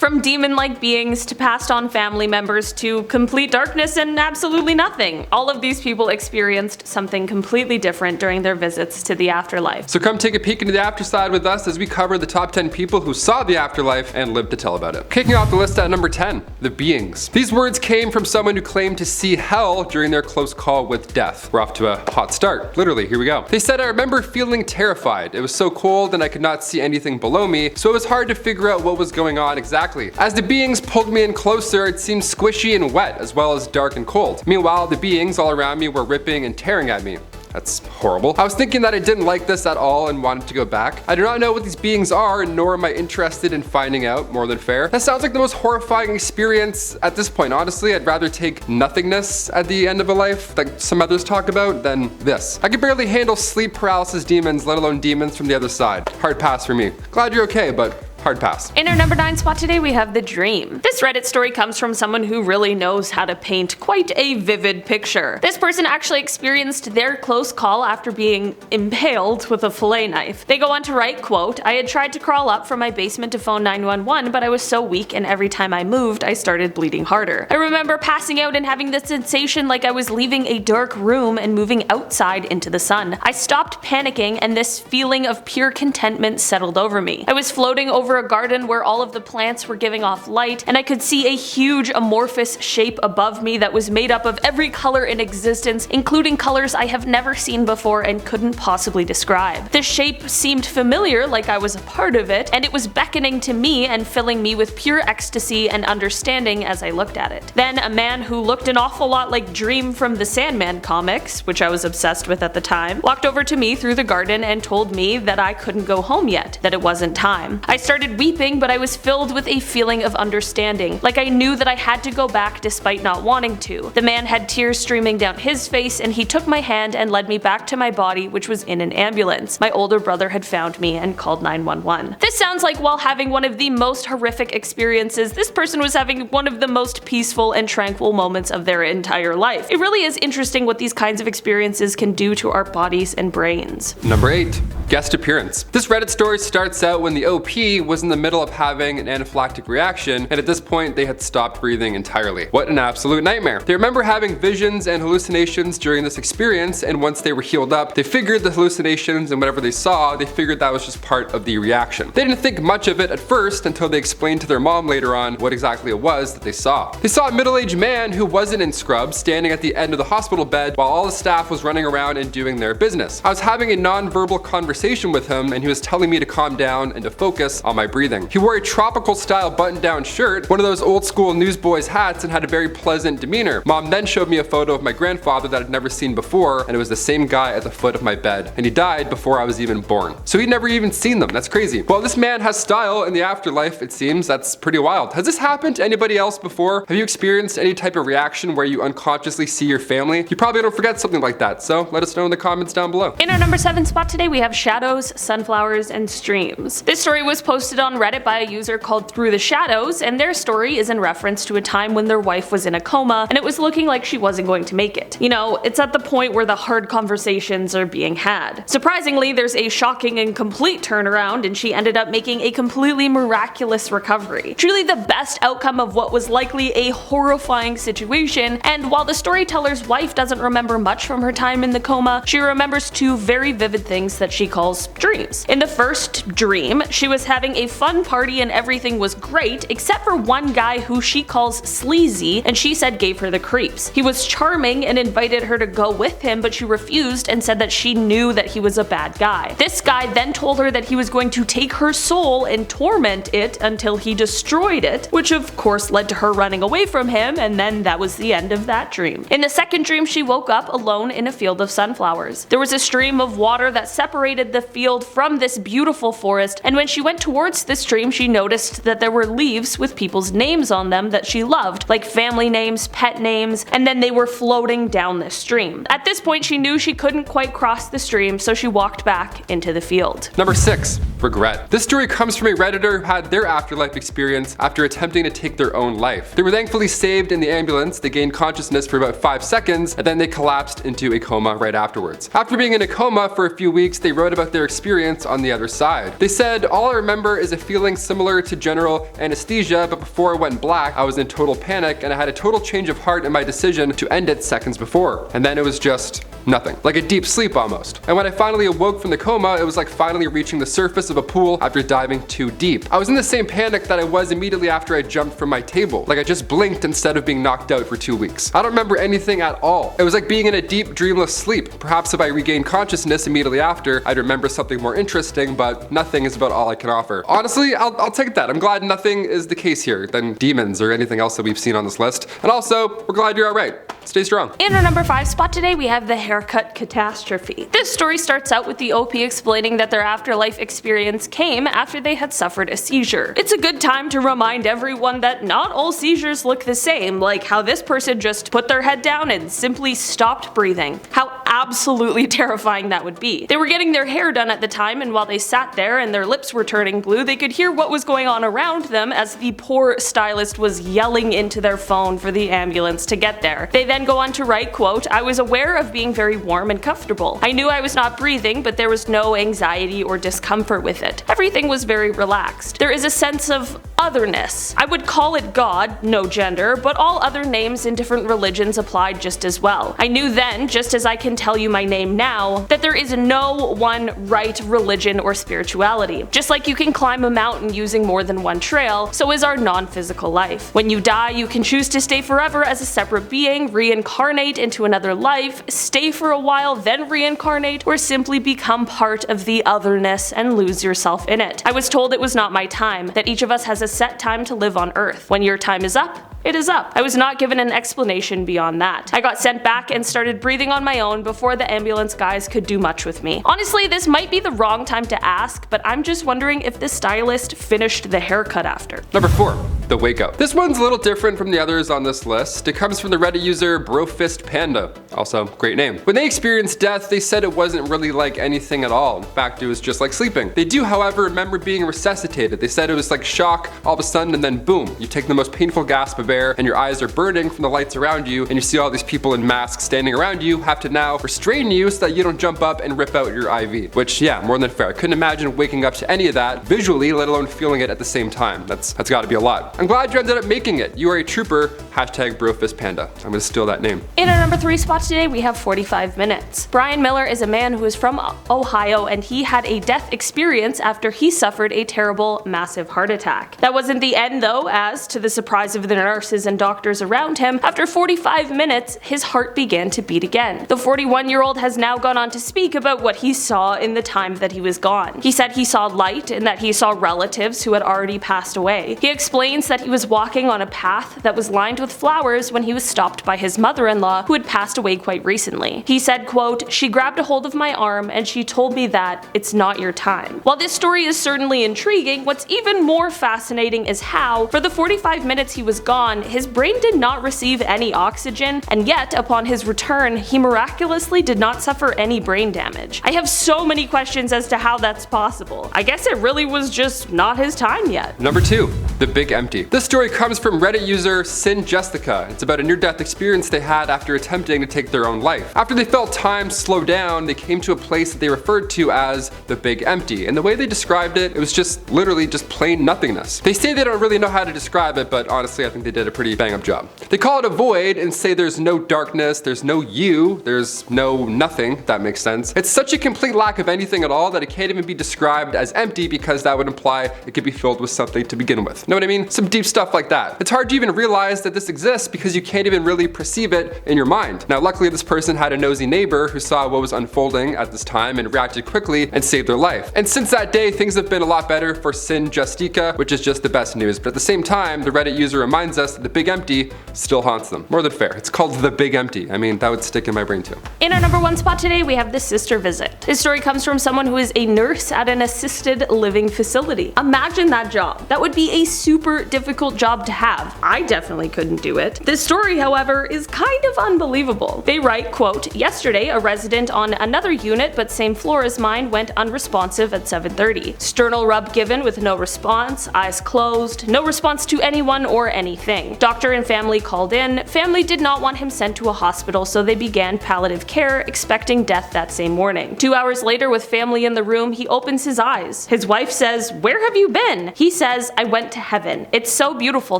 From demon-like beings to passed on family members to complete darkness and absolutely nothing. All of these people experienced something completely different during their visits to the afterlife. So come take a peek into the afterside with us as we cover the top 10 people who saw the afterlife and lived to tell about it. Kicking off the list at number 10, the beings. These words came from someone who claimed to see hell during their close call with death. We're off to a hot start. Literally, here we go. They said, "I remember feeling terrified. It was so cold and I could not see anything below me, so it was hard to figure out what was going on exactly. As the beings pulled me in closer, it seemed squishy and wet, as well as dark and cold. Meanwhile, the beings all around me were ripping and tearing at me." That's horrible. I was thinking that I didn't like this at all and wanted to go back. I do not know what these beings are, nor am I interested in finding out. More than fair. That sounds like the most horrifying experience at this point. Honestly, I'd rather take nothingness at the end of a life, like some others talk about, than this. I could barely handle sleep paralysis demons, let alone demons from the other side. Hard pass for me. Glad you're okay, but hard pass. In our number 9 spot today, we have The Dream. This Reddit story comes from someone who really knows how to paint quite a vivid picture. This person actually experienced their close call after being impaled with a fillet knife. They go on to write, quote, "I had tried to crawl up from my basement to phone 911, but I was so weak and every time I moved, I started bleeding harder. I remember passing out and having the sensation like I was leaving a dark room and moving outside into the sun. I stopped panicking and this feeling of pure contentment settled over me. I was floating over a garden where all of the plants were giving off light, and I could see a huge amorphous shape above me that was made up of every color in existence, including colors I have never seen before and couldn't possibly describe. The shape seemed familiar, like I was a part of it, and it was beckoning to me and filling me with pure ecstasy and understanding as I looked at it. Then a man who looked an awful lot like Dream from the Sandman comics, which I was obsessed with at the time, walked over to me through the garden and told me that I couldn't go home yet, that it wasn't time. I started weeping, but I was filled with a feeling of understanding, like I knew that I had to go back despite not wanting to. The man had tears streaming down his face and he took my hand and led me back to my body, which was in an ambulance. My older brother had found me and called 911. This sounds like while having one of the most horrific experiences, this person was having one of the most peaceful and tranquil moments of their entire life. It really is interesting what these kinds of experiences can do to our bodies and brains. Number 8. Guest appearance. This Reddit story starts out when the OP was in the middle of having an anaphylactic reaction, and at this point they had stopped breathing entirely. What an absolute nightmare. They remember having visions and hallucinations during this experience, and once they were healed up, they figured the hallucinations and whatever they saw, they figured that was just part of the reaction. They didn't think much of it at first until they explained to their mom later on what exactly it was that they saw. They saw a middle-aged man who wasn't in scrubs standing at the end of the hospital bed while all the staff was running around and doing their business. I was having a non-verbal conversation with him and he was telling me to calm down and to focus on my breathing. He wore a tropical style button-down shirt, one of those old school newsboys hats, and had a very pleasant demeanor. Mom then showed me a photo of my grandfather that I'd never seen before, and it was the same guy at the foot of my bed, and he died before I was even born. So he'd never even seen them. That's crazy. Well, this man has style in the afterlife, it seems. That's pretty wild. Has this happened to anybody else before? Have you experienced any type of reaction where you unconsciously see your family? You probably don't forget something like that, so let us know in the comments down below. In our number 7 spot today, we have shadows, sunflowers, and streams. This story was posted on Reddit by a user called Through the Shadows, and their story is in reference to a time when their wife was in a coma and it was looking like she wasn't going to make it. You know, it's at the point where the hard conversations are being had. Surprisingly, there's a shocking and complete turnaround and she ended up making a completely miraculous recovery. Truly the best outcome of what was likely a horrifying situation, and while the storyteller's wife doesn't remember much from her time in the coma, she remembers 2 very vivid things that she calls dreams. In the first dream, she was having a fun party and everything was great except for one guy who she calls sleazy and she said gave her the creeps. He was charming and invited her to go with him, but she refused and said that she knew that he was a bad guy. This guy then told her that he was going to take her soul and torment it until he destroyed it, which of course led to her running away from him, and then that was the end of that dream. In the second dream, she woke up alone in a field of sunflowers. There was a stream of water that separated the field from this beautiful forest, and when she went towards the stream, she noticed that there were leaves with people's names on them that she loved, like family names, pet names, and then they were floating down the stream. At this point, she knew she couldn't quite cross the stream, so she walked back into the field. Number 6. Regret. This story comes from a Redditor who had their afterlife experience after attempting to take their own life. They were thankfully saved in the ambulance, they gained consciousness for about 5 seconds, and then they collapsed into a coma right afterwards. After being in a coma for a few weeks, they wrote about their experience on the other side. They said, "All I remember remember is a feeling similar to general anesthesia, but before it went black, I was in total panic and I had a total change of heart in my decision to end it seconds before. And then it was just nothing. Like a deep sleep almost. And when I finally awoke from the coma, it was like finally reaching the surface of a pool after diving too deep. I was in the same panic that I was immediately after I jumped from my table. Like I just blinked instead of being knocked out for 2 weeks. I don't remember anything at all. It was like being in a deep, dreamless sleep. Perhaps if I regained consciousness immediately after, I'd remember something more interesting, but nothing is about all I can offer. Honestly, I'll take that. I'm glad nothing is the case here than demons or anything else that we've seen on this list. And also, we're glad you're alright. Stay strong. In our number 5 spot today, we have the haircut catastrophe. This story starts out with the OP explaining that their afterlife experience came after they had suffered a seizure. It's a good time to remind everyone that not all seizures look the same, like how this person just put their head down and simply stopped breathing. How absolutely terrifying that would be. They were getting their hair done at the time, and while they sat there and their lips were turning blue, they could hear what was going on around them as the poor stylist was yelling into their phone for the ambulance to get there. They then go on to write, quote, "I was aware of being very warm and comfortable. I knew I was not breathing, but there was no anxiety or discomfort with it. Everything was very relaxed. There is a sense of otherness. I would call it God, no gender, but all other names in different religions applied just as well. I knew then, just as I can tell you my name now, that there is no one right religion or spirituality. Just like you can climb a mountain using more than one trail, so is our non-physical life. When you die, you can choose to stay forever as a separate being, reincarnate into another life, stay for a while, then reincarnate, or simply become part of the otherness and lose yourself in it. I was told it was not my time, that each of us has a set time to live on Earth. When your time is up, it is up. I was not given an explanation beyond that. I got sent back and started breathing on my own before the ambulance guys could do much with me. Honestly, this might be the wrong time to ask, but I'm just wondering if the stylist finished the haircut after." Number 4. The Wakeup. This one's a little different from the others on this list. It comes from the Reddit user BrofistPanda. Also, great name. When they experienced death, they said it wasn't really like anything at all. In fact, it was just like sleeping. They do, however, remember being resuscitated. They said it was like shock all of a sudden, and then boom, you take the most painful gasp of air and your eyes are burning from the lights around you, and you see all these people in masks standing around you have to now restrain you so that you don't jump up and rip out your IV. Which, yeah, more than fair. I couldn't imagine waking up to any of that visually, let alone feeling it at the same time. That's gotta be a lot. I'm glad you ended up making it. You are a trooper. Hashtag BrofistPanda. I'm gonna steal that name. In our number 3 spot today, we have 45 minutes. Brian Miller is a man who is from Ohio, and he had a death experience after he suffered a terrible, massive heart attack. That wasn't the end though, as to the surprise of the nurses and doctors around him, after 45 minutes, his heart began to beat again. The 41-year-old has now gone on to speak about what he saw in the time that he was gone. He said he saw light and that he saw relatives who had already passed away. He explains that he was walking on a path that was lined with flowers when he was stopped by his mother-in-law, who had passed away quite recently. He said, quote, "She grabbed a hold of my arm and she told me that it's not your time." While this story is certainly intriguing, what's even more fascinating is how, for the 45 minutes he was gone, his brain did not receive any oxygen, and yet upon his return, he miraculously did not suffer any brain damage. I have so many questions as to how that's possible. I guess it really was just not his time yet. Number 2. The Big Empty. This story comes from Reddit user SinJessica. It's about a near-death experience they had after attempting to take their own life. After they felt time slow down, they came to a place that they referred to as the Big Empty, and the way they described it, it was just literally just plain nothingness. They say they don't really know how to describe it, but honestly I think they did a pretty bang-up job. They call it a void and say there's no darkness, there's no you, there's no nothing, if that makes sense. It's such a complete lack of anything at all that it can't even be described as empty, because that would imply it could be filled with something to begin with. Know what I mean? Some deep stuff like that. It's hard to even realize that this exists because you can't even really perceive it in your mind. Now luckily this person had a nosy neighbor who saw what was unfolding at this time and reacted quickly and saved their life. And since that day, things have been a lot better for SinJessica, which is just the best news. But at the same time, the Reddit user reminds us that the Big Empty still haunts them. More than fair. It's called the Big Empty. I mean, that would stick in my brain too. In our number 1 spot today, we have the sister visit. This story comes from someone who is a nurse at an assisted living facility. Imagine that job. That would be a super difficult job to have. I definitely couldn't do it. This story, however, is kind of unbelievable. They write, quote, "Yesterday, a resident on another unit but same floor as mine went unresponsive at 7:30. Sternal rub given with no response, eyes closed, no response to anyone or anything. thing. Doctor and family called in. Family did not want him sent to a hospital, so they began palliative care, expecting death that same morning. 2 hours later, with family in the room, he opens his eyes. His wife says, "Where have you been?" He says, "I went to heaven. It's so beautiful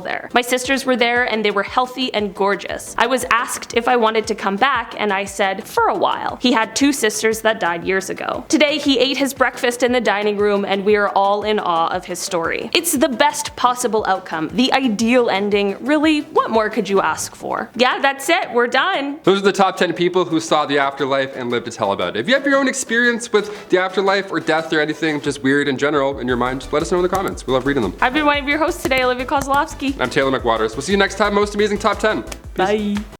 there. My sisters were there and they were healthy and gorgeous. I was asked if I wanted to come back and I said, for a while." He had 2 sisters that died years ago. Today, he ate his breakfast in the dining room and we are all in awe of his story. It's the best possible outcome, the ideal ending. Really, what more could you ask for? Yeah, that's it. We're done. Those are the top 10 people who saw the afterlife and lived to tell about it. If you have your own experience with the afterlife or death or anything just weird in general in your mind, let us know in the comments. We love reading them. I've been one of your hosts today, Olivia Kozlowski. I'm Taylor McWaters. We'll see you next time. Most amazing top 10. Peace. Bye.